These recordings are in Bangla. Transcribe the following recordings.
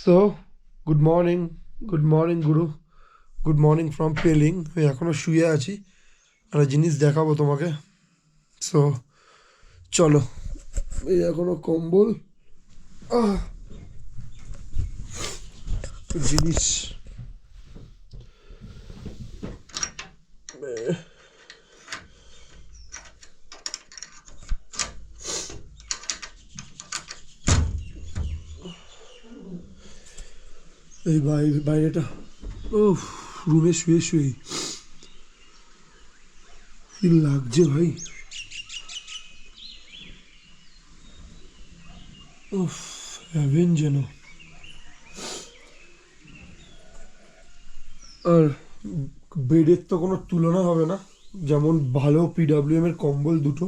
So good morning Guru, good morning from Pelling. আমি এখনও শুয়ে আছি, একটা জিনিস দেখাবো তোমাকে। সো চলো, এই এখনো কম্বল আহ জিনিস এই বাইরেটা ও রুমে শুয়ে শুয়ে কি লাগছে ভাই। ওফ, হ্যাভেন যেন। আর বেডের তো কোনো তুলনা হবে না, যেমন ভালো পিডাব্লিউএম এর কম্বল দুটো,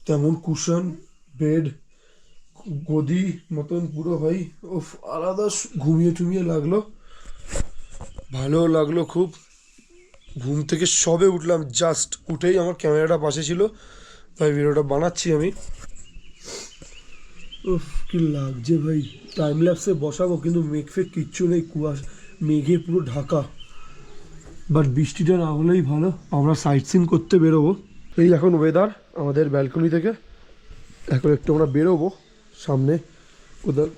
তেমন কুশন, বেড, গদি মতন পুরো ভাই। ওফ, আলাদা ঘুমিয়ে টুমিয়ে লাগলো, ভালো লাগলো খুব। ঘুম থেকে সবে উঠলাম, জাস্ট উঠেই আমার ক্যামেরাটা পাশে ছিল, তাই ভিডিওটা বানাচ্ছি আমি। উফ, কি লাগছে ভাই। টাইম ল্যাপসে বসাবো কিন্তু মেঘ ফেক কিচ্ছু নেই, কুয়াশা মেঘে পুরো ঢাকা। বাট বৃষ্টিটা না হলেই ভালো, আমরা সাইট সিন করতে বেরোবো। এই এখন ওয়েদার আমাদের ব্যালকনি থেকে, এখন একটু আমরা বেরোবো সামনে, কোথাও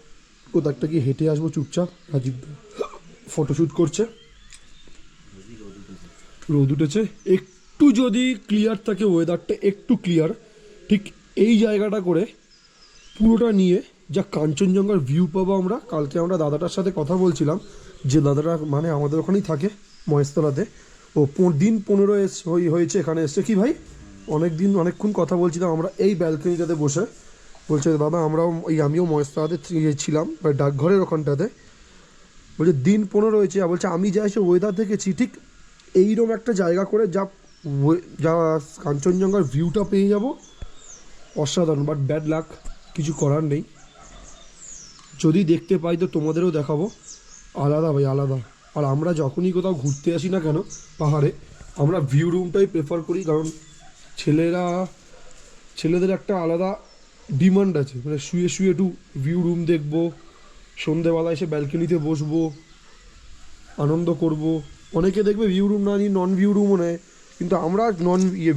কোথাও গিয়ে হেঁটে আসবো চুপচাপ। রাজীব ফটোশ্যুট করছে, রোদ উঠেছে। একটু যদি ক্লিয়ার থাকে ওয়েদারটা, একটু ক্লিয়ার, ঠিক এই জায়গাটা করে পুরোটা নিয়ে যা কাঞ্চনজঙ্ঘার ভিউ পাবো আমরা। কালকে আমরা দাদাটার সাথে কথা বলছিলাম, যে দাদাটা মানে আমাদের ওখানেই থাকে মহেশতলাতে। ও দিন 15 হয়েছে এখানে এসছে। কি ভাই, অনেকক্ষণ কথা বলছিলাম আমরা এই ব্যালকনিটাতে বসে। বলছে দাদা আমরাও আমিও মহেশতলাতে ছিলাম, ডাকঘরের ওখানটাতে। বলছে দিন 15 হয়েছে, আর বলছে আমি যা এসে ওয়েদার দেখেছি ঠিক এইরকম একটা জায়গা করে যা যা কাঞ্চনজঙ্ঘার ভিউটা পেয়ে যাব, অসাধারণ। বাট ব্যাড লাক, কিছু করার নেই। যদি দেখতে পাই তো তোমাদেরও দেখাবো। আলাদা ভাই, আলাদা। আর আমরা যখনই কোথাও ঘুরতে আসি না কেন পাহাড়ে, আমরা ভিউ রুমটাই প্রেফার করি, কারণ ছেলেদের একটা আলাদা ডিমান্ড আছে, মানে শুয়ে শুয়ে একটু ভিউ রুম দেখবো, সন্ধেবেলা এসে ব্যালকনিতে বসবো, আনন্দ করব। অনেকে দেখবে ভিউ রুম না নিয়ে নন ভিউ রুমও নেয়, কিন্তু আমরা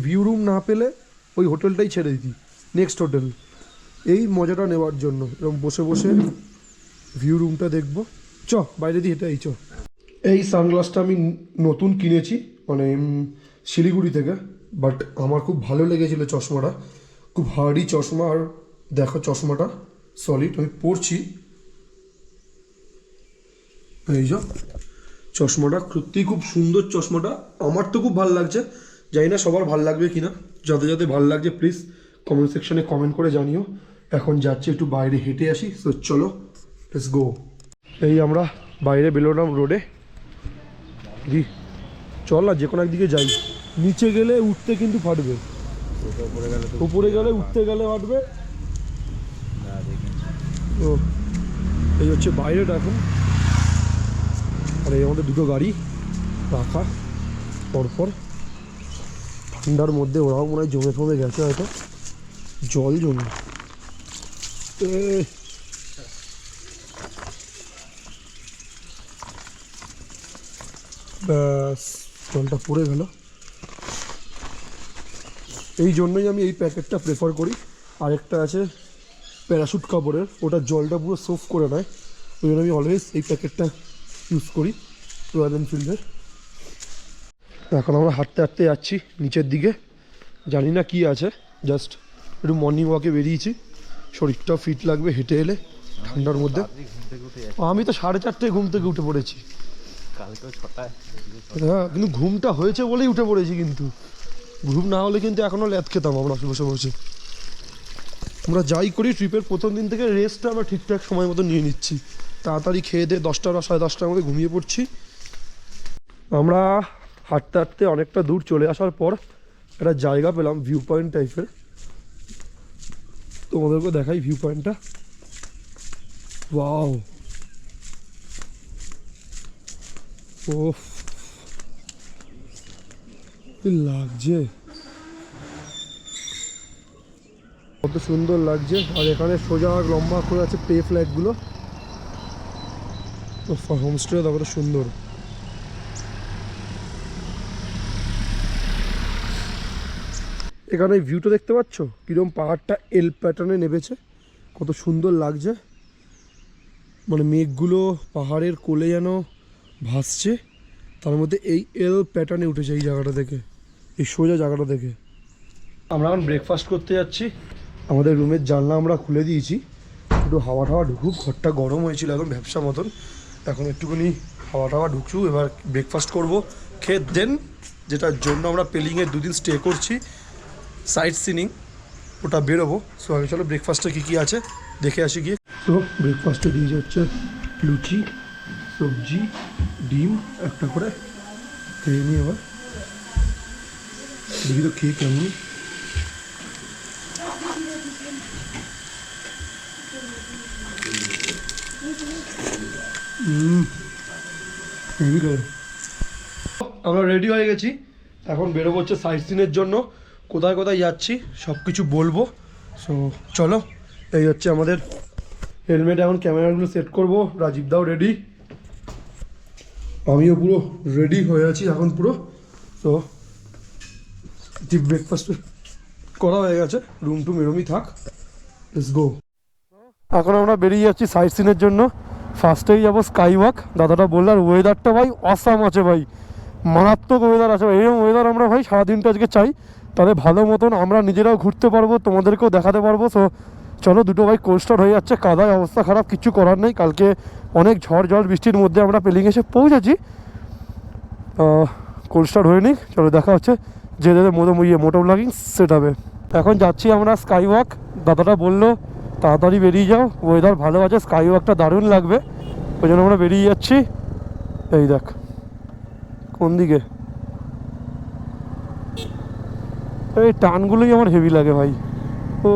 ভিউ রুম না পেলে ওই হোটেলটাই ছেড়ে দিই, নেক্সট হোটেল, এই মজাটা নেওয়ার জন্য। এরকম বসে বসে ভিউ রুমটা দেখবো। চ বাইরে দিয়ে হেঁটে চ। এই সানগ্লাসটা আমি নতুন কিনেছি, মানে শিলিগুড়ি থেকে। বাট আমার খুব ভালো লেগেছিল চশমাটা, খুব হার্ডি চশমা। আর দেখো চশমাটা সলিড, আমি পরছি এই যে চশমাটা, সত্যিই খুব সুন্দর চশমাটা। আমার তো খুব ভালো লাগছে, জানি না সবার ভালো লাগবে কিনা। যাদের যাদের ভালো লাগছে প্লিজ কমেন্ট সেকশনে কমেন্ট করে জানিও। এখন যাচ্ছি একটু বাইরে হেঁটে আসি, তো চলো লেটস গো। এই আমরা বাইরে বেরোলাম রোডে, দি চল না যে কোনো একদিকে যাই। নিচে গেলে উঠতে কিন্তু ফাটবে, উপরে গেলে উঠতে গেলে ফাটবে। তো এই হচ্ছে বাইরেটা এখন। আর এই আমাদের দুটো গাড়ি রাখা পরপর, ঠান্ডার মধ্যে ওরাও মনে হয় জমে ফমে গেছে হয়তো, জল জমে। ব্যাস, জলটা পড়ে গেল। এই জন্যই আমি এই প্যাকেটটা প্রেফার করি। আরেকটা আছে প্যারাশুট কাপড়ের, ওটা জলটা পুরো সোফ করে নেয়, ওই জন্য আমি অলওয়েজ এই প্যাকেটটা ইউজ করি রয়্যাল এনফিল্ডের। এখন আমরা হাঁটতে হাঁটতে যাচ্ছি নিচের দিকে, জানি না কি আছে, জাস্ট একটু মর্নিং ওয়াকে বেরিয়েছি, শরীরটা ফিট লাগবে হেঁটে এলে ঠান্ডার মধ্যে। আমি তো 4:30 ঘুম থেকে উঠে পড়েছি, হ্যাঁ, কিন্তু ঘুমটা হয়েছে বলেই উঠে পড়েছি, কিন্তু ঘুম না হলে কিন্তু এখনও ল্যাদ খেতাম আমরা বসে বসে। আমরা যাই করি ট্রিপের প্রথম দিন থেকে রেস্টটা আমরা ঠিকঠাক সময় মতো নিয়ে নিচ্ছি, তাড়াতাড়ি খেয়ে দিয়ে 10টা বা 10:30টার মধ্যে ঘুমিয়ে পড়ছি। আমরা হাঁটতে হাঁটতে অনেকটা দূর চলে আসার পর একটা জায়গা পেলাম ভিউ পয়েন্ট টাইপের, তোমাদেরকে দেখাই ভিউ পয়েন্টটা। ওয়াও, ওফ কি লাগছে, কত সুন্দর লাগছে। আর এখানে সোজা লম্বা করে আছে পে ফ্ল্যাগগুলো, হোমস্টে দেখো সুন্দর। এখানে ভিউটা দেখতে পাচ্ছ কিরকম পাহাড়টা এল প্যাটার্নে নেমেছে, কত সুন্দর লাগছে। মানে মেঘগুলো পাহাড়ের কোলে যেন ভাসছে, তার মধ্যে এই এল প্যাটার্নে উঠেছে এই জায়গাটা থেকে, এই সোজা জায়গাটা থেকে। আমরা এখন ব্রেকফাস্ট করতে যাচ্ছি। আমাদের রুমের জানলা আমরা খুলে দিয়েছি, একটু হাওয়া টাওয়া ঢুকুক। ঘরটা গরম হয়েছিল এখন ব্যবসা মতন, এখন একটুখানি হাওয়া টাওয়া ঢুকছু। এবার ব্রেকফাস্ট করব, খেয়ে দেন যেটার জন্য আমরা পেলিংয়ে 2 দিন স্টে করছি, সাইট সিনিং, ওটা বেরোবো। সো আগে চলো ব্রেকফাস্টে কী কী আছে দেখে আসি গিয়ে। তো ব্রেকফাস্টে দিয়ে যাচ্ছে লুচি, সবজি, ডিম একটা করে। খেয়ে নিই এবার, দেখি তো খেয়ে কেমন। আমরা রেডি হয়ে গেছি, এখন বেরোবো হচ্ছে সাইট সিনের জন্য। কোথায় কোথায় যাচ্ছি সব কিছু বলবো। সো চলো, এই হচ্ছে আমাদের হেলমেট। এখন ক্যামেরাগুলো সেট করবো। রাজীব দাও রেডি, আমিও পুরো রেডি হয়ে আছি এখন পুরো। তো ব্রেকফাস্ট করা হয়ে গেছে, রুম টুম এরমই থাক, লেটস গো। এখন আমরা বেরিয়ে যাচ্ছি সাইট সিনের জন্য। ফার্স্টেই যাবো স্কাই ওয়াক। দাদাটা বললো, আর ওয়েদারটা ভাই অসাম আছে ভাই, মারাত্মক ওয়েদার আছে। এরকম ওয়েদার আমরা ভাই সারাদিনটা আজকে চাই, তাহলে ভালো মতন আমরা নিজেরাও ঘুরতে পারবো, তোমাদেরকেও দেখাতে পারবো। সো চলো, দুটো ভাই কোল্ড হয়ে যাচ্ছে, কাদায় অবস্থা খারাপ, কিছু করার নেই। কালকে অনেক ঝড় জল বৃষ্টির মধ্যে আমরা পেলিং এসে পৌঁছেছি, কোল্ড হয়ে নিই। চলো দেখা হচ্ছে যে মোটো ব্লগিং সেট হবে। এখন যাচ্ছি আমরা স্কাই ওয়াক। দাদাটা বললো তাড়াতাড়ি বেরিয়ে যাও, ওয়েদার ভালো আছে, স্কাই ওয়াকটা দারুণ লাগবে, ওই জন্য আমরা বেরিয়ে যাচ্ছি। এই দেখ কোন দিকে, এই টানগুলোই আমার হেভি লাগে ভাই। ও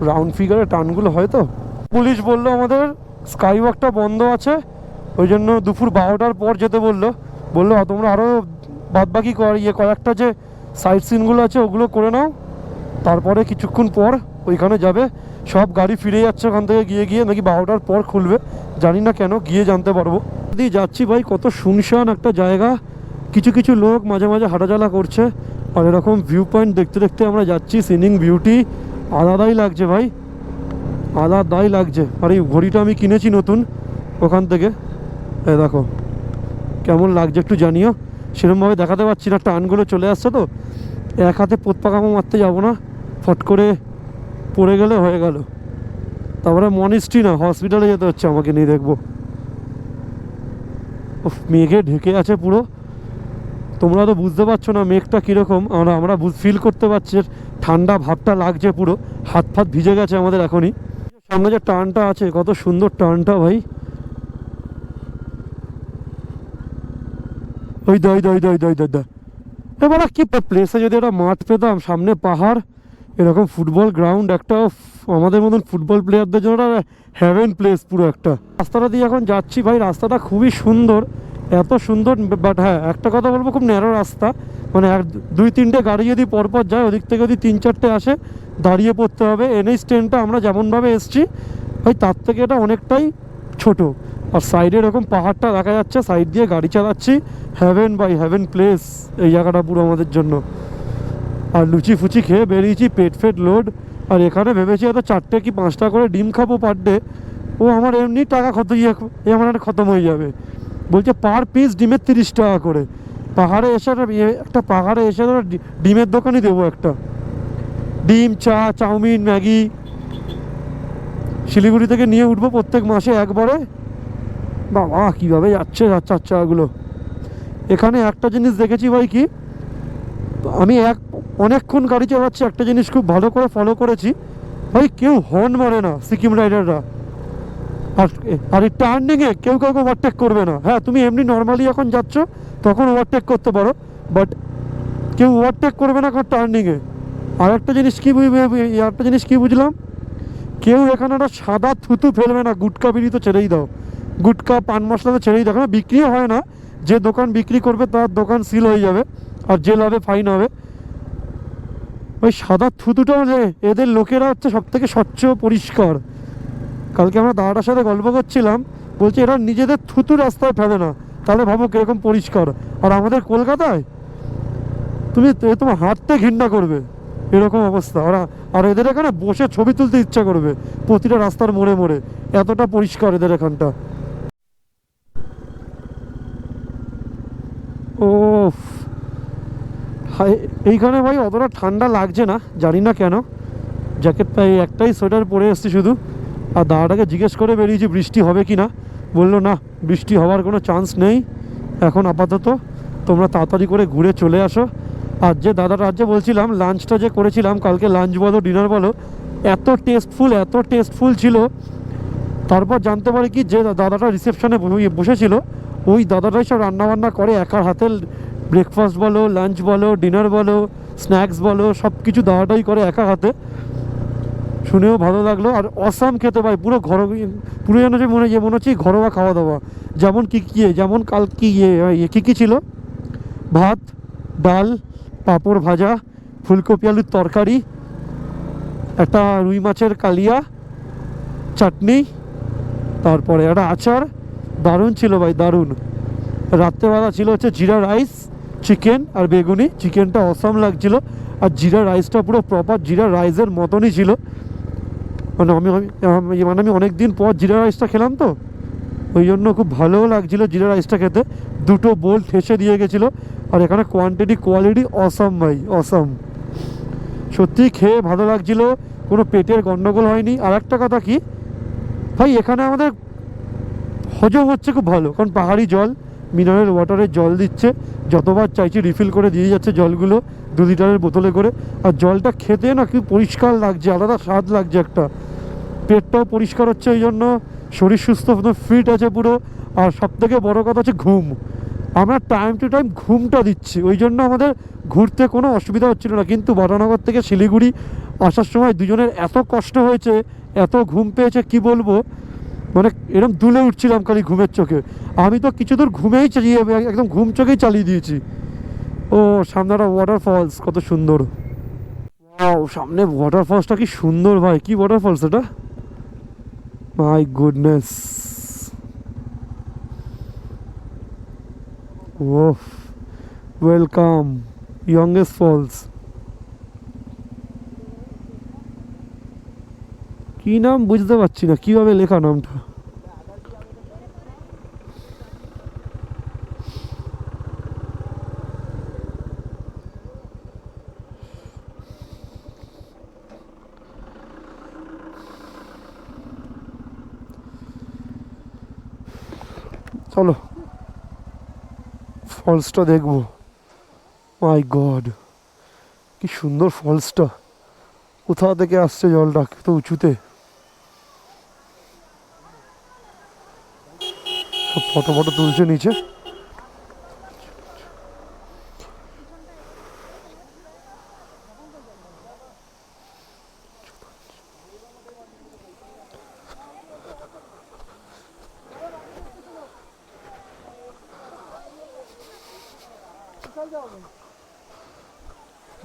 রাউন্ড ফিগারের টানগুলো হয়তো। পুলিশ বললো আমাদের স্কাই ওয়াকটা বন্ধ আছে, ওই জন্য দুপুর 12টার পর যেতে বললো। তোমরা আরও বাদবাকি কয়েকটা যে সাইট সিনগুলো আছে ওগুলো করে নাও, তারপরে কিছুক্ষণ পর ওইখানে যাবে। সব গাড়ি ফিরে যাচ্ছে ওখান থেকে গিয়ে নাকি 12টার পর খুলবে, জানি না কেন, গিয়ে জানতে পারবো। যদি যাচ্ছি ভাই, কত শুনশান একটা জায়গা, কিছু কিছু লোক মাঝে মাঝে হাঁটাচলা করছে, আর এরকম ভিউ পয়েন্ট দেখতে দেখতে আমরা যাচ্ছি। সিনিং বিউটি আলাদাই লাগছে ভাই, আলাদাই লাগছে। আর এই ঘড়িটা আমি কিনেছি নতুন ওখান থেকে, দেখো কেমন লাগছে একটু জানিও। সেরকমভাবে দেখাতে পারছি না, টানগুলো চলে আসছে তো, এক হাতে পোতপাকামো মারতে যাবো না, ফট করে পড়ে গেলে হয়ে গেল। তারপরে মনিস্ট্রি না, হসপিটালে যেতে হচ্ছে আমাকে নিয়ে, দেখবো মেঘে ঢেকে আছে পুরো। তোমরা তো বুঝতে পারছো না মেঘটা কীরকম, আমরা ফিল করতে পারছি, ঠান্ডা ভাবটা লাগছে পুরো, হাত ফাত ভিজে গেছে আমাদের এখনই। সামনে যে টার্নটা আছে, কত সুন্দর টার্নটা ভাই, ওই দই এবার কি প্লেসে যদি একটা মাঠ পেতাম, সামনে পাহাড়, এরকম ফুটবল গ্রাউন্ড একটা, আমাদের মতন ফুটবল প্লেয়ারদের জন্য হ্যাভেন প্লেস পুরো একটা। রাস্তাটা দিয়ে এখন যাচ্ছি ভাই, রাস্তাটা খুবই সুন্দর, এত সুন্দর। বাট হ্যাঁ, একটা কথা বলবো, খুব ন্যারো রাস্তা, মানে 2-3টে গাড়ি যদি পরপর যায়, ওদিক থেকে যদি 3-4টে আসে দাঁড়িয়ে পড়তে হবে। NH 10টা আমরা যেমনভাবে এসছি ভাই, তার থেকে এটা অনেকটাই ছোট। আর সাইডে এরকম পাহাড়টা দেখা যাচ্ছে, সাইড দিয়ে গাড়ি চালাচ্ছি, হ্যাভেন বাই হ্যাভেন প্লেস এই জায়গাটা পুরো আমাদের জন্য। আর লুচি ফুচি খেয়ে বেরিয়েছি, পেট লোড। আর এখানে ভেবেছি হয়তো 4টে কি 5টা করে ডিম খাবো পার ডে, ও আমার এমনি টাকা আমার খতম হয়ে যাবে। বলছে পার পিস ডিমের 30 টাকা করে। পাহাড়ে এসে একটা পাহাড়ে এসে ডিমের দোকানই দেবো একটা, ডিম, চা, চাউমিন, ম্যাগি শিলিগুড়ি থেকে নিয়ে উঠবো প্রত্যেক মাসে একবারে। বাবা কীভাবে যাচ্ছে 4 চাকাগুলো। এখানে একটা জিনিস দেখেছি ভাই, কি আমি অনেকক্ষণ গাড়ি চালাচ্ছি, একটা জিনিস খুব ভালো করে ফলো করেছি ভাই, কেউ হর্ন মারে না সিকিম রাইডাররা। আর এই টার্নিংয়ে কেউ কাউকে ওভারটেক করবে না। হ্যাঁ, তুমি এমনি নর্মালি এখন যাচ্ছ তখন ওভারটেক করতে পারো, বাট কেউ ওভারটেক করবে না কারণ টার্নিংয়ে। আর একটা জিনিস কি বুঝলাম, কেউ এখানে একটা সাদা থুতু ফেলবে না। গুটকা বিড়ি তো ছেড়েই দাও, গুটকা পান মশলা তো ছেড়েই দাও, বিক্রিও হয় না। যে দোকান বিক্রি করবে তার দোকান সিল হয়ে যাবে, আর জেল হবে, ফাইন হবে। ওই সাদা থুতুটা এদের লোকেরা হচ্ছে সব থেকে স্বচ্ছ পরিষ্কার। কালকে আমরা দাদাটার সাথে গল্প করছিলাম, বলছে এরা নিজেদের থুতু রাস্তায় ফেলে না, তাহলে ভাবো কিরকম পরিষ্কার। আর আমাদের কলকাতায় তোমার হাঁটতে ঘৃণা করবে এরকম অবস্থা। আর এদের এখানে বসে ছবি তুলতে ইচ্ছা করবে প্রতিটা রাস্তার মোড়ে মোড়ে, এতটা পরিষ্কার এদের এখানটা। ও এইখানে ভাই অতটা ঠান্ডা লাগছে না, জানি না কেন। জ্যাকেট একটাই সোয়েটার পরে এসছি শুধু। আর দাদাটাকে জিজ্ঞেস করে বেরিয়েছি বৃষ্টি হবে কি না, বললো না বৃষ্টি হওয়ার কোনো চান্স নেই এখন আপাতত, তোমরা তাড়াতাড়ি করে ঘুরে চলে আসো। আর যে দাদাটা আজ যে বলছিলাম লাঞ্চটা যে করেছিলাম কালকে, লাঞ্চ বলো ডিনার বলো, এত টেস্টফুল ছিল। তারপর জানতে পারি কি যে দাদাটা রিসেপশনে বসেছিল ওই দাদাটাই সব রান্নাবান্না করে একার হাতে। ব্রেকফাস্ট বলো, লাঞ্চ বলো, ডিনার বলো, স্ন্যাক্স বলো, সব কিছু দাদাটাই করে একা হাতে। শুনেও ভালো লাগলো। আর অসাম খেতে পাই, পুরো যেন যে মনে হচ্ছে ঘরোয়া খাওয়া দাওয়া। যেমন যেমন কাল কী ছিল, ভাত, ডাল, পাঁপড় ভাজা, ফুলকপি আলুর তরকারি, একটা রুই মাছের কালিয়া, চাটনি, তারপরে একটা আচার। দারুণ ছিল ভাই, দারুণ। রাত্রেবেলা ছিল হচ্ছে জিরা রাইস, চিকেন আর বেগুনি। চিকেনটা অসাম লাগছিল, আর জিরা রাইসটা পুরো প্রপার জিরা রাইসের মতনই ছিল। আমি অনেক দিন পর জিরা রাইসটা খেলাম তো, ওই জন্য খুব ভালোও লাগছিলো জিরা রাইসটা খেতে। দুটো বোল ঠেসে দিয়ে গেছিলো। আর এখানে কোয়ালিটি অসাম ভাই, অসাম। সত্যিই খেয়ে ভালো লাগছিলো, কোনো পেটের গন্ডগোল হয়নি। আর একটা কথা কি ভাই, এখানে আমাদের হজম হচ্ছে খুব ভালো, কারণ পাহাড়ি জল, মিনারেল ওয়াটারের জল দিচ্ছে, যতবার চাইছি রিফিল করে দিয়ে যাচ্ছে জলগুলো 2 লিটারের বোতলে করে। আর জলটা খেতে না কি পরিষ্কার লাগছে, আলাদা স্বাদ লাগছে একটা। পেটটাও পরিষ্কার হচ্ছে, ওই জন্য শরীর সুস্থ ফিট আছে পুরো। আর সবথেকে বড় কথা হচ্ছে ঘুম, আমরা টাইম টু টাইম ঘুমটা দিচ্ছি, ওই জন্য আমাদের ঘুরতে কোনো অসুবিধা হচ্ছিল না। কিন্তু বাটানগর থেকে শিলিগুড়ি আসার সময় দুজনের এত কষ্ট হয়েছে, এত ঘুম পেয়েছে কি বলবো, মানে এরকম দুলে উঠছিলাম খালি ঘুমের চোখে। আমি তো কিছু দূর ঘুমেই চালিয়ে, একদম ঘুম চোখেই চালিয়ে দিয়েছি। ও সামনে একটা ওয়াটারফলস, কত সুন্দর। ওয়াও, সামনে ওয়াটারফলসটা কি সুন্দর ভাই, কি ওয়াটারফলস এটা, my goodness. Oh, welcome youngest falls. কি নাম বুঝতে পারছি না, কিভাবে লেখা নামটা। চলো ফলসটা দেখবো। মাই গড, কি সুন্দর ফলসটা, কোথা থেকে আসছে জলটা, কত উঁচুতে। ফটো তুলছে নিচে।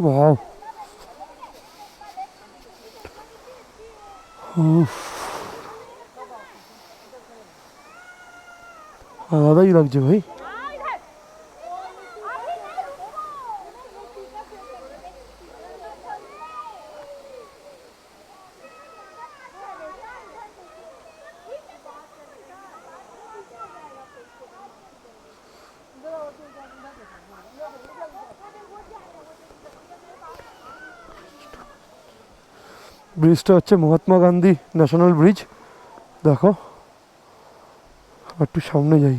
ওয়াও, আলাদাই লাগছে ভাই। ব্রিজটা হচ্ছে মহাত্মা গান্ধী ন্যাশনাল ব্রিজ। দেখো একটু সামনে যাই।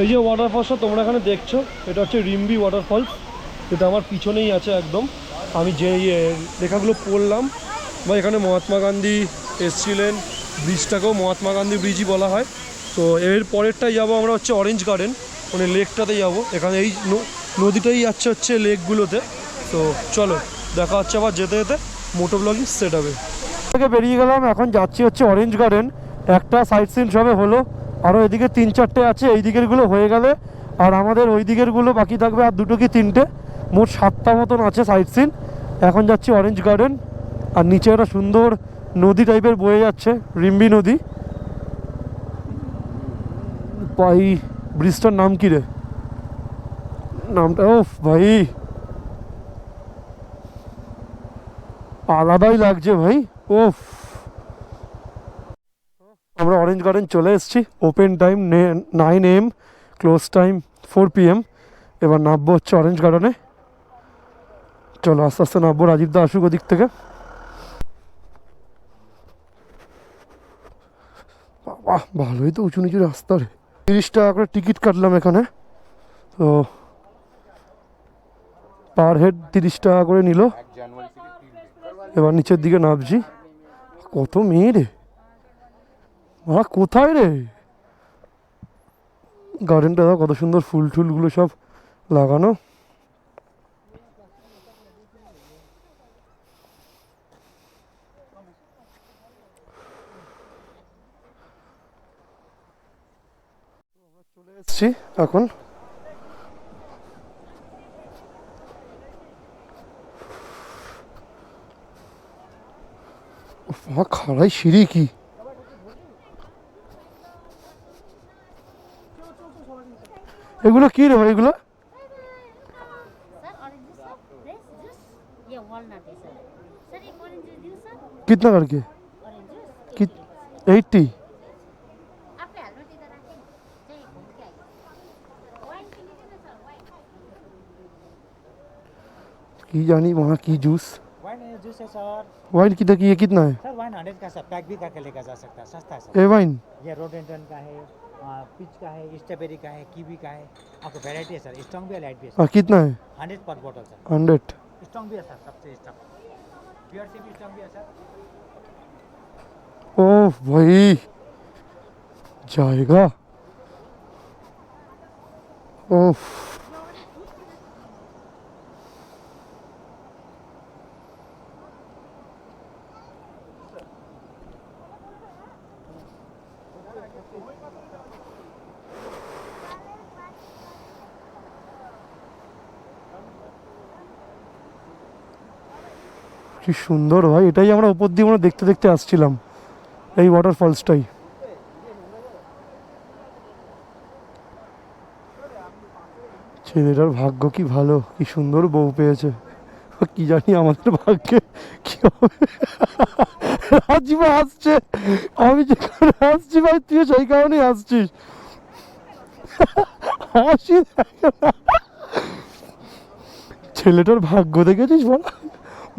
এই যে ওয়াটারফলসটা তোমরা এখানে দেখছো, এটা হচ্ছে রিম্বি ওয়াটারফলস। এটা আমার পিছনেই আছে একদম। আমি যে লেখাগুলো পড়লাম, বা এখানে মহাত্মা গান্ধী এসছিলেন, ব্রিজটাকেও মহাত্মা গান্ধী ব্রিজই বলা হয়। তো এর পরেরটাই যাবো আমরা হচ্ছে অরেঞ্জ গার্ডেন, মানে লেকটাতে যাবো। এখানে এই নদীটাই যাচ্ছে হচ্ছে লেকগুলোতে। তো চলো দেখা হচ্ছে আবার যেতে যেতে মোটো ব্লগিং সেট হবে। থেকে বেরিয়ে গেলাম, এখন যাচ্ছি হচ্ছে অরেঞ্জ গার্ডেন। একটা সাইট সিন সবে হলো, আরও এদিকে 3-4টে আছে, এই দিকেরগুলো হয়ে গেলে আর আমাদের ওই দিকেরগুলো বাকি থাকবে আর 2 কি 3টে, মোট 7টা মতন আছে সাইট সিন। এখন যাচ্ছি অরেঞ্জ গার্ডেন। আর নিচে একটা সুন্দর নদী টাইপের বয়ে যাচ্ছে, রিম্বি নদী। ভাই ব্রিজটার নাম কি রে, নামটা ও ভাই আলাদাই লাগছে ভাই। ওফ, আমরা অরেঞ্জ গার্ডেন চলে এসেছি। Open time 9 AM, close time 4 PM। এবার নামবো হচ্ছে অরেঞ্জ গার্ডেনে। চলো আস্তে আস্তে নামবো, রাজীব দা আসুক ওদিক থেকে। বাবা ভালোই তো উঁচু নিচু রাস্তা রে। 30 টাকা করে টিকিট কাটলাম এখানে, তো পার হেড 30 টাকা করে নিল। এবার নিচের দিকে নামছি। কত মেয়ে রে, কোথায় রে? গার্ডেনটা কত সুন্দর, ফুল টুলগুলো সব লাগানো। চলে এসছি এখন। খাড়াই সিঁড়ি কি, এগুলো কি রে ভাই? এগুলো sir orange juice sir fresh juice ये वॉलनट है सर। सर एक ऑरेंज जूस दियो सर। कितना करके? ऑरेंज जूस कि 80? आपके हेलमेट इधर रखें, चाहिए घूम के आइए। वाइन पी लीजिए ना सर, वाइन। की जानी वहाँ की जूस। वाइन जूस है सर। वाइन कितना की है, कितना है? सर वाइन 100 का सर, पैक भी करके लेकर जा सकता है, सस्ता है सर। ए वाइन ये रोडेंटन का है, पीच का है, स्ट्रॉबेरी का है, कीवी का है, आपको वैरायटी है सर। स्ट्रॉन्ग भी है, लाइट भी है और सर। कितना है? 100 पर बोतल सर। 100। स्ट्रॉन्ग भी है सर, सबसे स्ट्रॉन्ग प्योर से भी स्ट्रॉन्ग भी है सर। ओह भाई जाएगा। ओह কি সুন্দর ভাই, এটাই আমরা উপর দিয়ে আমরা দেখতে দেখতে আসছিলাম, এই ওয়াটারফলসটাই। ছেলেটার ভাগ্য কি ভালো, কি সুন্দর বউ পেয়েছে। কি জানি আমাদের ভাগ্যে কি হবে। রাজীব আসছে, আমি যেখানে আসছি ভাই তুই সেই কারণেই আসছিস। হাসি দেখে না। ছেলেটার ভাগ্য দেখেছিস বল,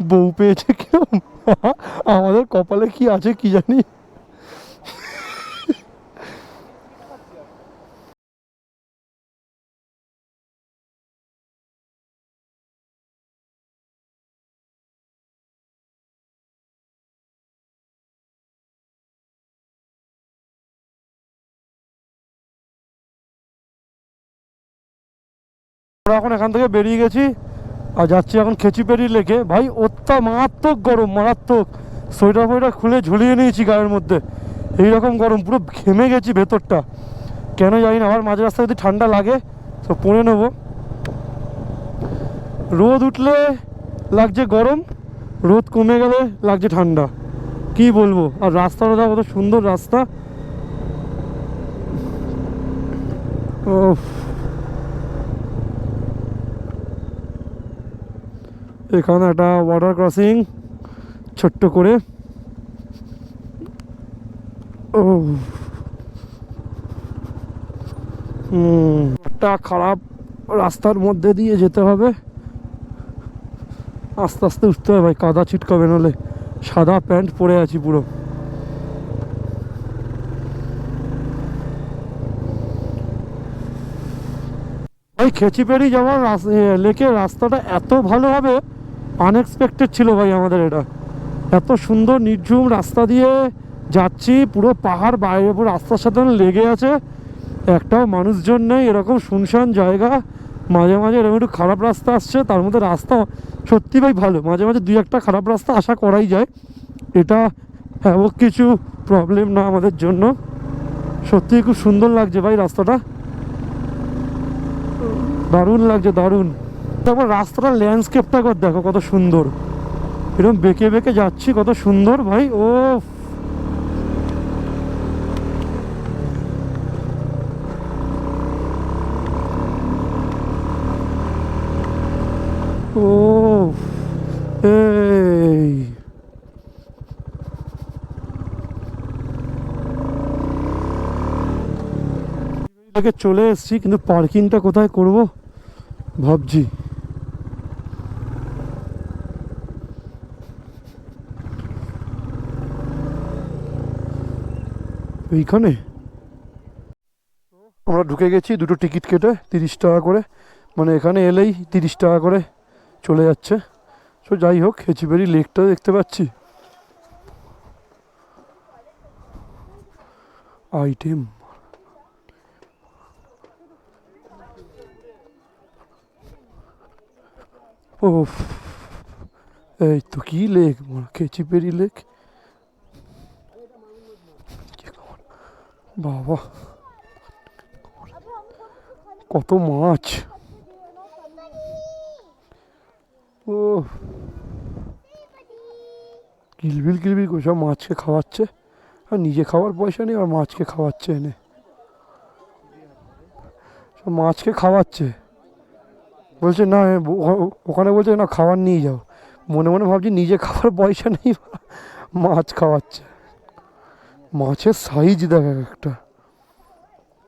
বউ পেয়েছে কেউ। আমাদের কপালে কি আছে কি জানি। আমরা এখন এখান থেকে বেরিয়ে গেছি আর যাচ্ছি এখন খেচিপেড়ি লেকে। ভাই মারাত্মক গরম, মারাত্মক। সোয়েটার ফোয়েটার খুলে ঝুলিয়ে নিয়েছি গায়ের মধ্যে, এইরকম গরম, পুরো ঘেমে গেছি ভেতরটা। কেন জানি না, আবার মাঝ রাস্তায় যদি ঠান্ডা লাগে তো পরে নেবো। রোদ উঠলে লাগছে গরম, রোদ কমে গেলে লাগছে ঠান্ডা, কি বলবো। আর রাস্তাটা কত সুন্দর রাস্তা। ও এখানে একটা ওয়াটার ক্রসিং ছোট্ট করে। ও একটা খারাপ রাস্তার মধ্যে দিয়ে যেতে হবে, আস্তে আস্তে উঠতে হবে ভাই, কাদা ছিটকাবে নাহলে। সাদা প্যান্ট পরে আছি পুরো। ভাই খেচিপেড়ি যাওয়ার লেকের রাস্তাটা এত ভালো হবে আনএক্সপেক্টেড ছিল ভাই আমাদের। এটা এত সুন্দর নির্ঝুম রাস্তা দিয়ে যাচ্ছি, পুরো পাহাড় বাইরে, পুরো রাস্তার সাথে লেগে আছে, একটাও মানুষজন নেই, এরকম শুনশান জায়গা। মাঝে মাঝে এরকম একটু খারাপ রাস্তা আসছে, তার মধ্যে রাস্তা সত্যি ভাই ভালো। মাঝে মাঝে দুই একটা খারাপ রাস্তা আশা করাই যায়, এটা হ্যাঁ ও কিছু প্রবলেম না আমাদের জন্য। সত্যি খুব সুন্দর লাগছে ভাই রাস্তাটা, দারুণ লাগছে, দারুণ। তারপর রাস্তাটার ল্যান্ডস্কেপটা দেখো কত সুন্দর, এরকম বেঁকে বেঁকে যাচ্ছি, কত সুন্দর ভাই। ও ও এই চলে এসেছি, কিন্তু পার্কিংটা কোথায় করব ভাবছি। এইখানে আমরা ঢুকে গেছি, দুটো টিকিট কেটে 30 টাকা করে, মানে এখানে এলেই 30 টাকা করে চলে যাচ্ছে। তো যাই হোক, হেচিবেরি লেকটা দেখতে পাচ্ছি। আইটেম ও, এই তো কি লেক, খেচিপেরি লেক। বাবা কত মাছ, ও কিলবিল কিলবিল করে সব মাছকে খাওয়াচ্ছে, আর নিজে খাওয়ার পয়সা নেই আর মাছকে খাওয়াচ্ছে এনে, সব মাছকে খাওয়াচ্ছে। বলছে না ওখানে বলছে না খাবার নিয়ে যাও, মনে মনে ভাবছি নিজে খাবার পয়সা নেই, মাছ খাওয়াচ্ছে। মাছের সাইজ দেখ একটা,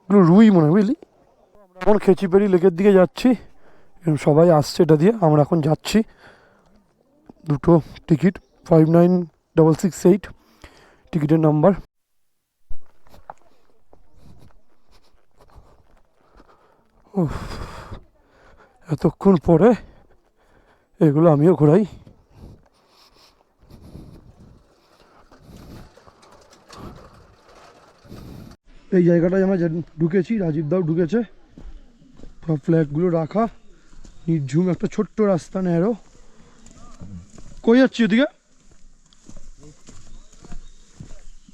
এগুলো রুই মনে হয় বুঝলি। এখন খেচিপেরি লেকের দিকে যাচ্ছি, সবাই আসছে এটা দিয়ে, আমরা এখন যাচ্ছি। দুটো টিকিট 59668 টিকিটের নাম্বার। এতক্ষণ পরে এগুলো আমিও ঘোরাই। এই জায়গাটায় আমরা ঢুকেছি, রাজীব দাও ঢুকেছে, ফ্ল্যাগগুলো রাখা, নির্ঝুম একটা ছোট্ট রাস্তা, ন্যারো। কই যাচ্ছি ওদিকে?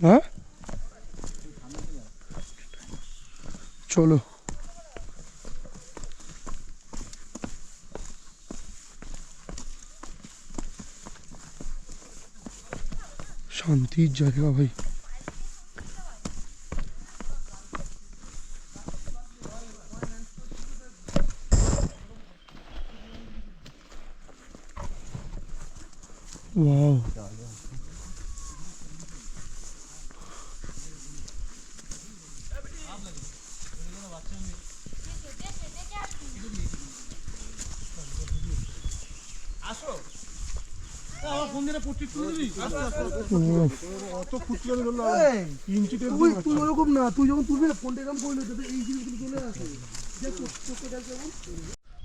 হ্যাঁ চলো। শান্তির জায়গা ভাই। ওয়াও,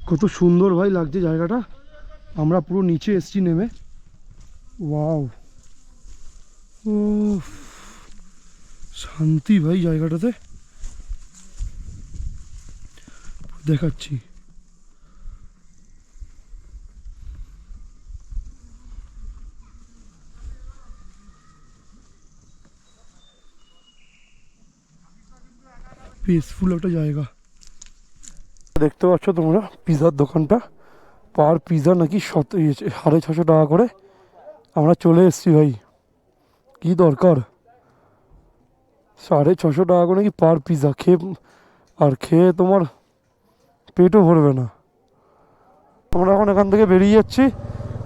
কত সুন্দর ভাই লাগছে জায়গাটা। আমরা পুরো নিচে এসছি নেমে। ওয়াও, ও শান্তি ভাই জায়গাটাতে, দেখাচ্ছি। পিসফুল একটা জায়গা। দেখতে পাচ্ছ তোমরা পিজার দোকানটা, পার পিজা নাকি 650 টাকা করে। আমরা চলে এসেছি ভাই, কি দরকার, 650 টাকা করে নাকি পার পিজা। খেয়ে তোমার পেটও ভরবে না। আমরা এখন এখান থেকে বেরিয়ে যাচ্ছি,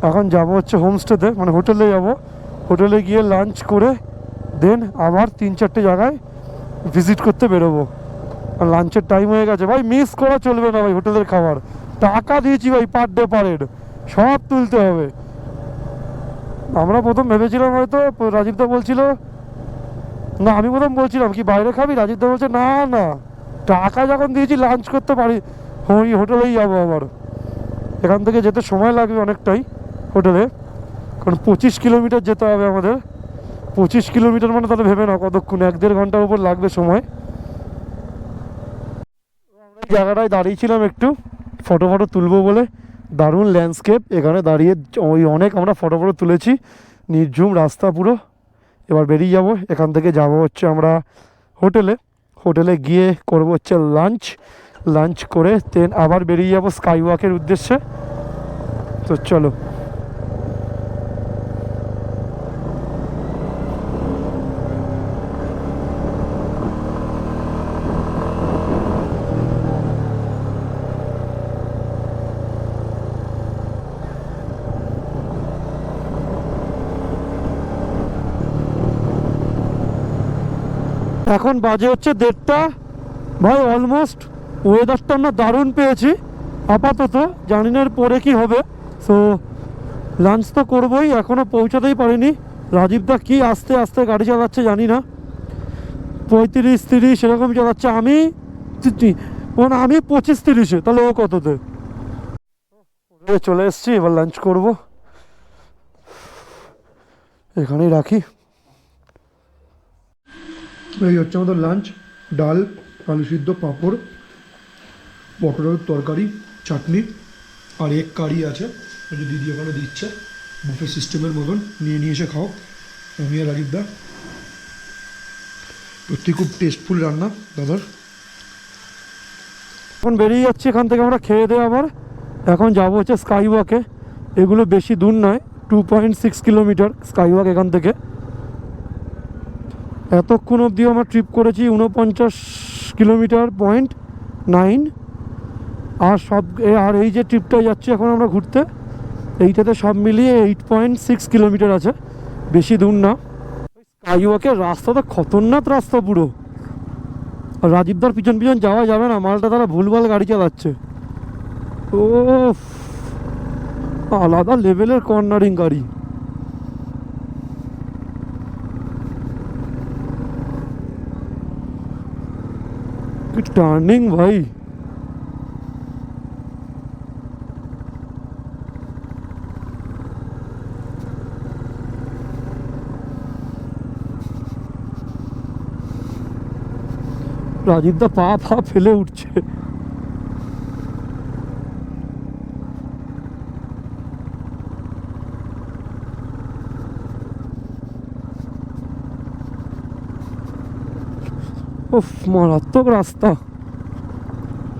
এখন যাব হচ্ছে হোমস্টেতে, মানে হোটেলে যাব। হোটেলে গিয়ে লাঞ্চ করে দেন আবার 3-4টে জায়গায় ভিজিট করতে বেরোবো। লাঞ্চের টাইম হয়ে গেছে ভাই, মিস করা চলবে না ভাই। হোটেলের খাবার টাকা দিয়েছি ভাই, পার ডে পার হেড সব তুলতে হবে। আমরা প্রথম ভেবেছিলাম হয়তো, রাজীবদা বলছিল না, আমি প্রথম বলছিলাম কি বাইরে খাবি, রাজীবদা বলছে না না, টাকা যখন দিয়েছি লাঞ্চ করতে পারি, ওই হোটেলেই যাবো। আবার এখান থেকে যেতে সময় লাগবে অনেকটাই হোটেলে, কারণ 25 কিলোমিটার যেতে হবে আমাদের। 25 কিলোমিটার মানে তাহলে ভেবে না কতক্ষণ, 1-1.5 ঘন্টার উপর লাগবে সময়। জায়গাটায় দাঁড়িয়েছিলাম একটু ফটো তুলবো বলে, দারুণ ল্যান্ডস্কেপ, এখানে দাঁড়িয়ে ওই অনেক আমরা ফটো তুলেছি। নির্ঝুম রাস্তা পুরো। এবার বেরিয়ে যাব, এখান থেকে যাব হচ্ছে আমরা হোটেলে গিয়ে করবো হচ্ছে লাঞ্চ করে দেন আবার বেরিয়ে যাব স্কাই ওয়াকের উদ্দেশ্যে। তো চলো। এখন বাজে হচ্ছে 1:30। ভাই অলমোস্ট ওয়েদারটা আমরা দারুণ পেয়েছি আপাতত, জানি না এর পরে কি হবে। সো লাঞ্চ তো করবোই, এখনও পৌঁছাতেই পারিনি। রাজীবদা কি আস্তে আস্তে গাড়ি চালাচ্ছে জানি না, 35-30 এরকম চালাচ্ছে। আমি 25-30-এ, তাহলে ও কততে? চলে এসছি, এবার লাঞ্চ করব, এখানেই রাখি। এই হচ্ছে আমাদের লাঞ্চ, ডাল, আলু সিদ্ধ, পাঁপড়, পটলের তরকারি, চাটনি আর এক কারি আছে, ওই যে দিদি ওখানে দিচ্ছে বুফে সিস্টেমের মতন, নিয়ে এসে খাও। আমি আর রাজীবদা, সত্যি খুব টেস্টফুল রান্না দাদার। এখন বেরিয়ে যাচ্ছি এখান থেকে আমরা, খেয়ে দেয়ে আবার এখন যাবো হচ্ছে স্কাই ওয়াকে। এগুলো বেশি দূর নয়, 2.6 কিলোমিটার স্কাই ওয়াক এখান থেকে। এতক্ষণ অবধি আমরা ট্রিপ করেছি 49 কিলোমিটার 0.9, আর এই যে ট্রিপটা যাচ্ছি এখন আমরা ঘুরতে, এইটাতে সব মিলিয়ে 8.6 কিলোমিটার আছে, বেশি দূর না। স্কাই ওয়াকের রাস্তাটা খতরনাক রাস্তা পুরো, আর রাজীবদার পিছন পিছন যাওয়া যাবে না, মালটা তারা ভুলভাল গাড়ি চালাচ্ছে। ও আলাদা লেভেলের কর্নারিং গাড়ি। কি টার্নিং ভাই! রাজীবদা পা ফেলে উঠছে। উফ, মারাত্মক রাস্তা,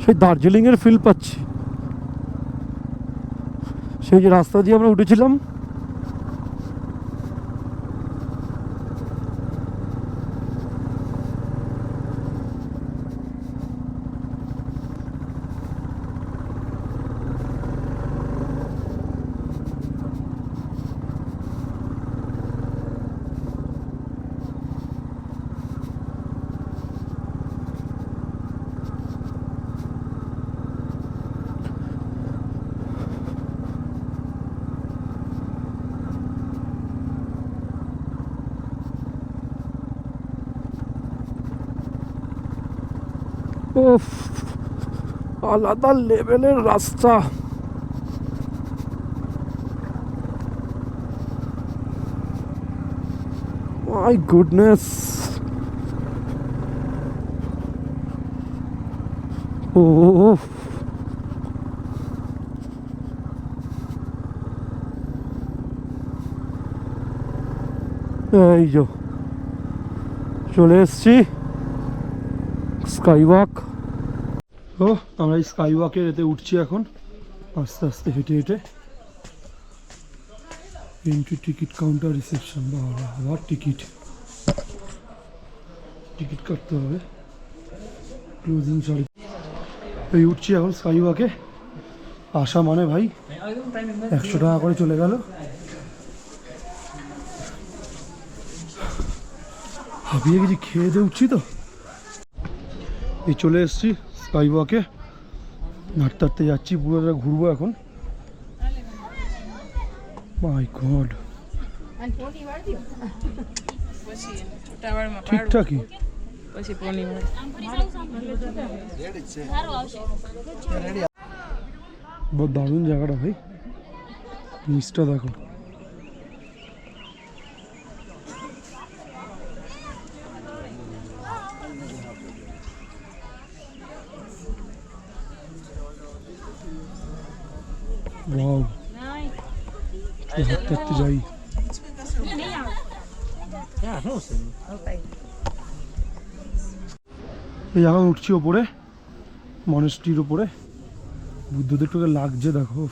সেই দার্জিলিংয়ের ফিল পাচ্ছি, সেই যে রাস্তা দিয়ে আমরা উঠেছিলাম। উফ, আলাদা লেভেলের রাস্তা। My goodness. ও এই যে চলে এসছি স্কাই ওয়াক। ও আমরা এই স্কাই ওয়াকের এতে উঠছি এখন, আস্তে আস্তে হেঁটে হেঁটে। এন্ট্রি টিকিট কাউন্টার, রিসেপশন, বাবা আবার টিকিট কাটতে হবে। ক্লোজিং সাড়ে, এই উঠছি এখন স্কাই ওয়াকে। আসা মানে ভাই 100 টাকা করে চলে গেল। হাঁপিয়ে গেছি, খেয়ে দিয়ে উঠছি তো। এই চলে এসছি স্কাই ওয়াকে, হাঁটতে হাঁটতে যাচ্ছি, পুরোটা ঘুরবো এখন। মাই গড, ঠিকঠাকই। বহুত দারুণ জায়গাটা ভাই, নিচটা দেখো। ওয়াও, হাঁটতে হাঁটতে যাই। এই এখন উঠছি ওপরে, মনেস্ট্রির ওপরে। বুদ্ধদের তোকে লাগছে দেখো,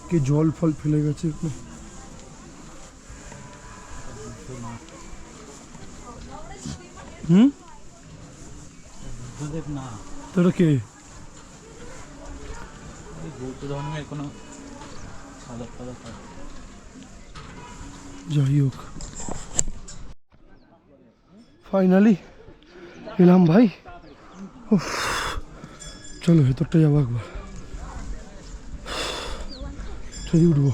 কে জল ফল ফেলে গেছে এখানে। বুদ্ধদেব না, তোরা কে? বৌদ্ধ ধর্মের কোনো সাধক টাধক। যাই হোক, ফাইনালি এলাম ভাই। উফ, চলো ভেতরটা যাবো একবার, যদি উঠবো।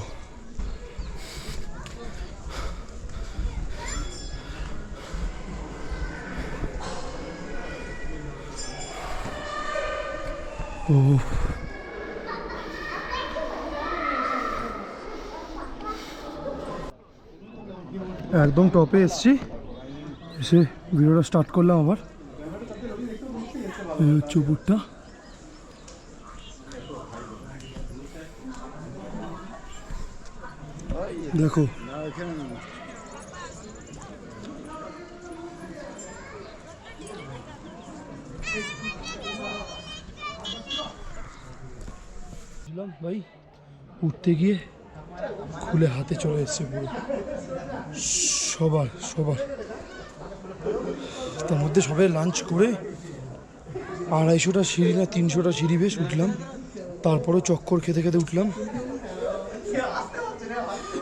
ও একদম টপে এসছি, এসে ভিডিওটা স্টার্ট করলাম আবার। এই হচ্ছে উপরটা, দেখো ভাই উঠতে গিয়ে খুলে হাতে চলে এসছে পুরো সবার সবার। তার মধ্যে সবাই লাঞ্চ করে 250টা সিঁড়ি না 300টা সিঁড়ি বেশ উঠলাম, তারপরেও চক্কর খেতে খেতে উঠলাম।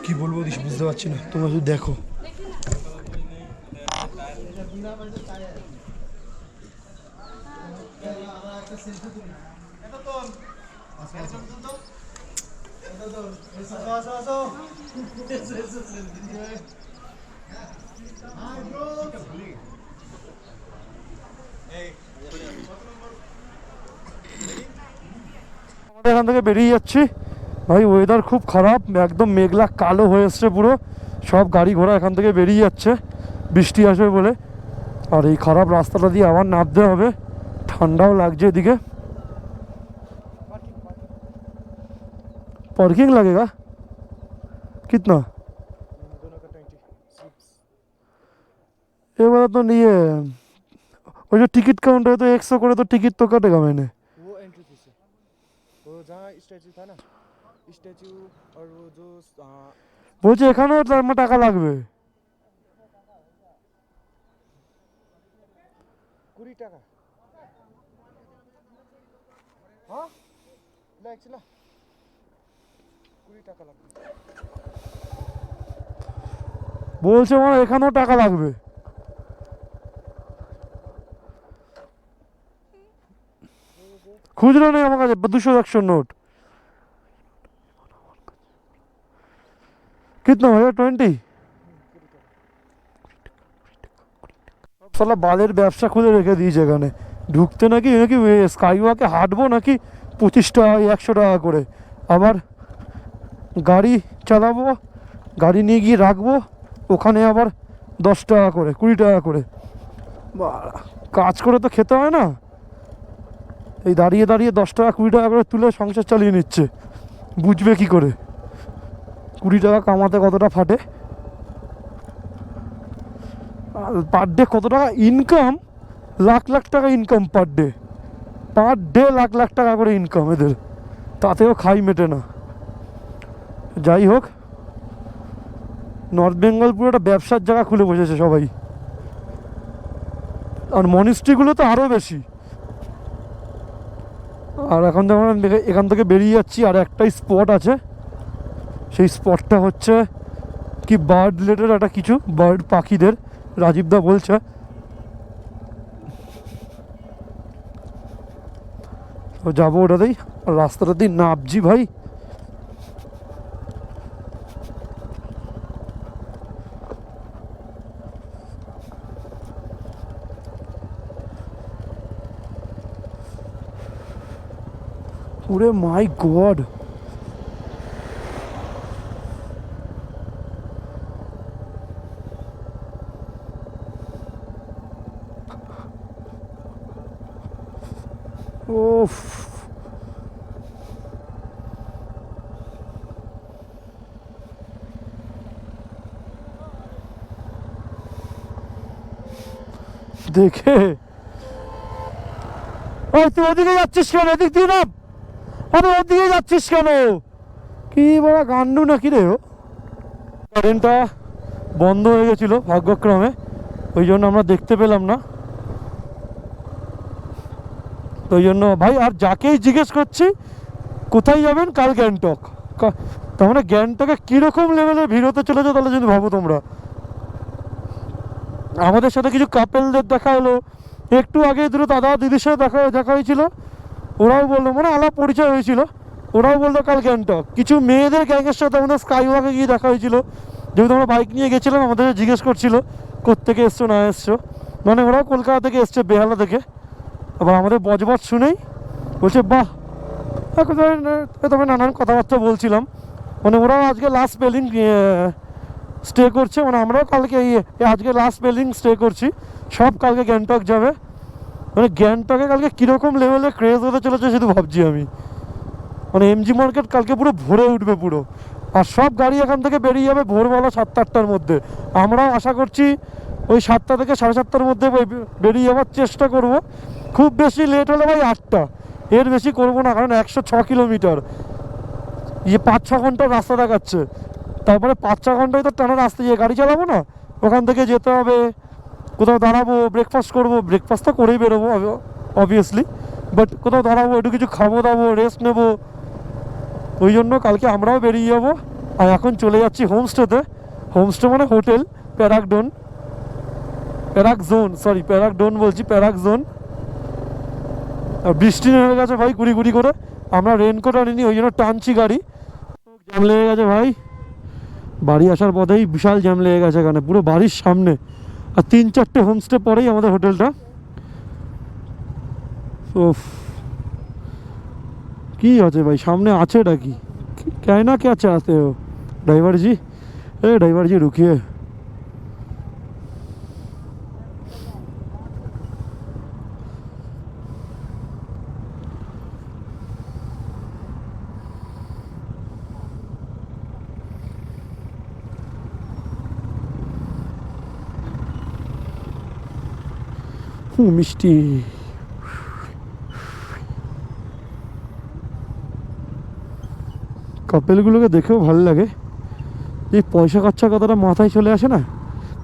কি বলবো কিছু বুঝতে পারছি না, তোমরা শুধু দেখো। এখান থেকে বেরিয়ে যাচ্ছি ভাই, ওয়েদার খুব খারাপ, একদম মেঘলা কালো হয়ে এসছে পুরো, সব গাড়ি ঘোড়া এখান থেকে বেরিয়ে যাচ্ছে বৃষ্টি আসবে বলে। আর এই খারাপ রাস্তাটা দিয়ে আবার নামতে হবে, ঠান্ডাও লাগছে এদিকে। पार्किंग लगेगा कितना? ये वाला तो नहीं है, वो जो टिकट काउंटर है तो 100 करे तो टिकट तो कटेगा मैंने। वो एंट्री फीस है, वो जहाँ स्टैचू था ना, स्टैचू और वो जो বলছে এখানেও টাকা লাগবে। 20 টাকা। हाँ লাগছে না, 20 টাকা লাগবে বলছে মানে এখানেও টাকা লাগবে। খুচরো নেই আমার কাছে, 200 নোট। कितना भैया 20? সালা বালের ব্যবসা খুলে রেখে দিয়েছে এখানে, ঢুকতে নাকি নাকি স্কাই ওয়াকে হাঁটবো নাকি 25 টাকা 100 টাকা করে, আবার গাড়ি চালাবো, গাড়ি নিয়ে গিয়ে রাখবো ওখানে আবার 10 টাকা করে 20 টাকা করে। কাজ করে তো খেতে হয় না, এই দাঁড়িয়ে দাঁড়িয়ে 10 টাকা 20 টাকা করে তুলে সংসার চালিয়ে নিচ্ছে, বুঝবে কি করে 20 টাকা কামাতে কতটা ফাটে, পার ডে কত টাকা ইনকাম, লাখ লাখ টাকা income per day lakh lakh টাকা করে ইনকাম এদের, তাতেও খাই মেটে না। যাই হোক, নর্থ বেঙ্গল পুরো একটা ব্যবসার জায়গা খুলে বসেছে সবাই, আর মনিস্ট্রিগুলো তো আরও বেশি। আর এখন যখন এখান থেকে বেরিয়ে যাচ্ছি, আর একটাই স্পট আছে, সেই স্পটটা হচ্ছে কি বার্ড রিলেটেড একটা কিছু, বার্ড পাখিদের, রাজীবদা বলছে। তো যাবো ওটাতেই, আর রাস্তাটাতেই নামছি ভাই। ওরে মাই গড, ওফ দেখে, ওই তুই ওদিকে যাচ্ছিস কেন, এদিক দিয়ে নাম, আরে ওদিকে যাচ্ছিস কেন, কি বড় গান্ডু নাকি রে। ও কারেন্টটা বন্ধ হয়ে গেছিলো ভাগ্যক্রমে, ওই জন্য আমরা দেখতে পেলাম না। তো ওই জন্য ভাই, আর যাকেই জিজ্ঞেস করছি কোথায় যাবেন, কাল গ্যাংটক, তার মানে গ্যাংটকে কীরকম লেভেলের ভিড় হতে চলেছে তাহলে যদি ভাবো তোমরা। আমাদের সাথে কিছু কাপেলদের দেখা হলো, একটু আগে দুটো দাদা দিদির সাথে দেখা হয়েছিল, ওরাও বললো মানে আলাপ পরিচয় হয়েছিল, ওরাও বললো কাল গ্যাংটক। কিছু মেয়েদের গ্যাংয়ের সাথে আমাদের স্কাই ওয়াকে গিয়ে দেখা হয়েছিল, যেহেতু আমরা বাইক নিয়ে গেছিলাম আমাদের জিজ্ঞেস করছিল কোত্থেকে এসছো না এসছো, মানে ওরাও কলকাতা থেকে এসছে, বেহালা থেকে। আবার আমাদের বজবজ শুনেই বলছে বাহ, তবে নানান কথাবার্তা বলছিলাম। মানে ওরাও আজকে লাস্ট স্পেলিং স্টে করছে, মানে আমরাও কালকে আজকে লাস্ট স্পেলিং স্টে করছি, সব কালকে গ্যাংটক যাবে। মানে গ্যাংটকে কালকে কীরকম লেভেলে ক্রেজ হতে চলেছে শুধু ভাবছি আমি। মানে এমজি মার্কেট কালকে পুরো ভরে উঠবে পুরো, আর সব গাড়ি এখান থেকে বেরিয়ে যাবে ভোরবেলা 7-8টার মধ্যে। আমরাও আশা করছি ওই 7টা থেকে 7:30টার মধ্যে বেরিয়ে যাওয়ার চেষ্টা করব। খুব বেশি লেট হলে ভাই 8টা, এর বেশি করবো না, কারণ 106 কিলোমিটার, 5-6 ঘন্টার রাস্তা দেখাচ্ছে। তারপরে 5-6 ঘন্টায় তো টানা রাস্তা গিয়ে গাড়ি চালাবো না, ওখান থেকে যেতে হবে, কোথাও দাঁড়াবো, ব্রেকফাস্ট করবো, ব্রেকফাস্ট তো করেই বেরোবো অবভিয়াসলি, বাট কোথাও দাঁড়াবো, একটু কিছু খাবো দাবো, রেস্ট নেবো। ওই জন্য কালকে আমরাও বেরিয়ে যাবো। আর এখন চলে যাচ্ছি হোমস্টেতে। হোমস্টে মানে হোটেল, প্যারাকজোন বলছি, প্যারাকজোন। আর বৃষ্টি নেমে গেছে ভাই গুড়ি গুড়ি করে, আমরা রেনকোট আনিনি, ওই জন্য টানছি গাড়ি। জ্যাম লেগে গেছে ভাই, বাড়ি আসার পথেই বিশাল জ্যাম লেগে গেছে এখানে, পুরো বাড়ির সামনে। আর 3-4টে হোমস্টে পরেই আমাদের হোটেলটা। ওফ, কি আছে ভাই সামনে, আছে এটা কি कहना क्या चाहते हो ड्राइवर जी? ड्राइवर जी रुकिए। মিষ্টি কাপেলগুলোকে দেখেও ভালো লাগে। এই পয়সা খরচার কথাটা মাথায় চলে আসে না,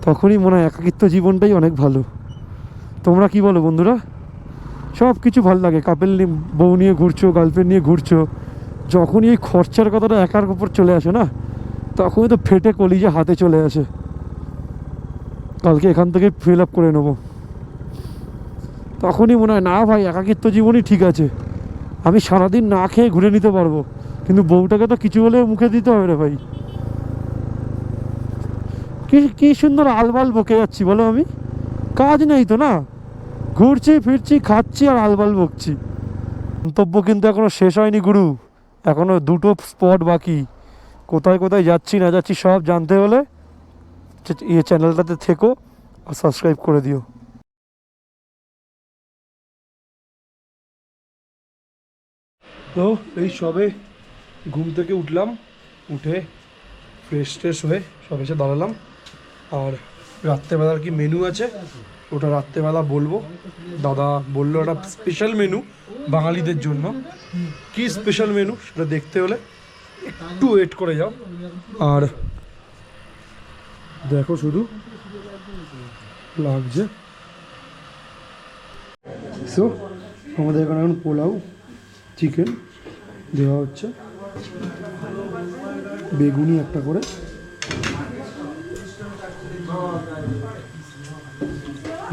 তখনই মনে হয় একাকিত্ব জীবনটাই অনেক ভালো। তোমরা কি বলো বন্ধুরা? সব কিছু ভালো লাগে, কাপেল নিয়ে, বউ নিয়ে ঘুরছো, গার্লফ্রেন্ড নিয়ে ঘুরছো, যখনই এই খরচার কথাটা একার উপর চলে আসে না, তখনই তো ফেটে কলিজা হাতে চলে আসে। কালকে এখান থেকে ফিল আপ করে নেবো, তখনই মনে হয় না ভাই একাকিত্ব জীবনই ঠিক আছে, আমি সারাদিন না খেয়ে ঘুরে নিতে পারবো, কিন্তু বউটাকে তো কিছু হলে মুখে দিতে হবে রে ভাই। কি সুন্দর আলবাল বকে যাচ্ছি বলো, আমি কাজ নেই তো না, ঘুরছি ফিরছি খাচ্ছি আর আলবাল বকছি। গন্তব্য কিন্তু এখনো শেষ হয়নি গুরু, এখনো 2টো স্পট বাকি। কোথায় কোথায় যাচ্ছি না যাচ্ছি সব জানতে হলে চ্যানেলটাতে থেকো আর সাবস্ক্রাইব করে দিও। তো এই সবে ঘুম থেকে উঠলাম, উঠে ফ্রেশ ট্রেশ হয়ে সব এসে দাঁড়ালাম। আর রাত্রেবেলার কি মেনু আছে ওটা রাত্রেবেলা বলবো। দাদা বললো একটা স্পেশাল মেনু বাঙালিদের জন্য। কি স্পেশাল মেনু সেটা দেখতে হলে একটু ওয়েট করে যাও। আর দেখো শুধু লাগছে। সো আমাদের এখানে এখন পোলাও, চিকেন দেওয়া হচ্ছে, বেগুনি একটা করে,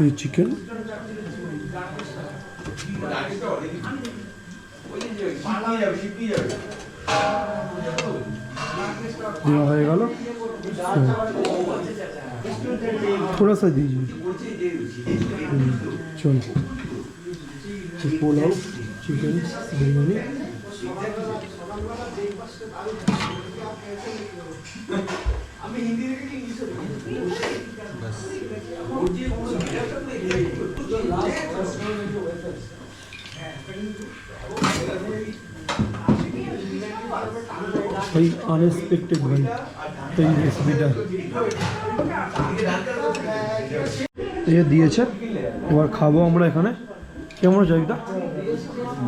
এই চিকেন, দেওয়া হয়ে গেল। थोड़ा सा दीजिए। चलो পোলাও, চিকেন, বিরিয়ানি। भाई अनएक्सपेक्टेड भाई এই রেসিপিটা ये দিয়েছে, এবার খাবো আমরা এখানে। কেমন হচ্ছে এটা?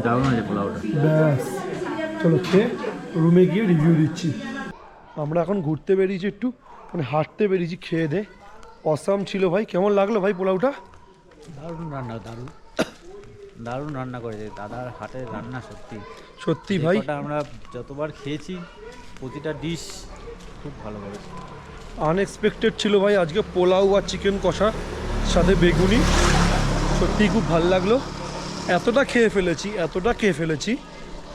দারুণ আছে পোলাওটা। ব্যাস চলো খেয়ে রুমে গিয়ে রিভিউ দিচ্ছি। আমরা এখন ঘুরতে বেরিয়েছি, একটু মানে হাঁটতে বেরিয়েছি, খেয়ে দে অসাম ছিল ভাই। কেমন লাগলো ভাই পোলাওটা? দারুণ রান্না, দারুণ দারুণ রান্না করেছে দাদার হাতের রান্না। সত্যি সত্যি ভাই, আমরা যতবার খেয়েছি প্রতিটা ডিশ খুব ভালো করেছে। আনএক্সপেক্টেড ছিল ভাই। আজকে পোলাও আর চিকেন কষা সাথে বেগুনি সত্যিই খুব ভালো লাগলো। এতটা খেয়ে ফেলেছি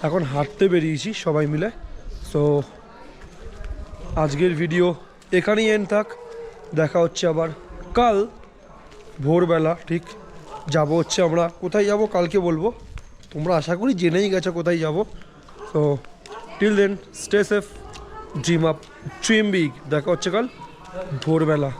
এখন হাঁটতে বেরিয়েছি সবাই মিলে। সো আজকের ভিডিও এখানেই এন্ড থাক, দেখা হচ্ছে আবার কাল ভোরবেলা। ঠিক যাব হচ্ছে আমরা, কোথায় যাব কালকে বলবো, তোমরা আশা করি জেনেই গেছো কোথায় যাব। So till then stay safe, dream up, dream big. দেখা হচ্ছে কাল ভোরবেলা।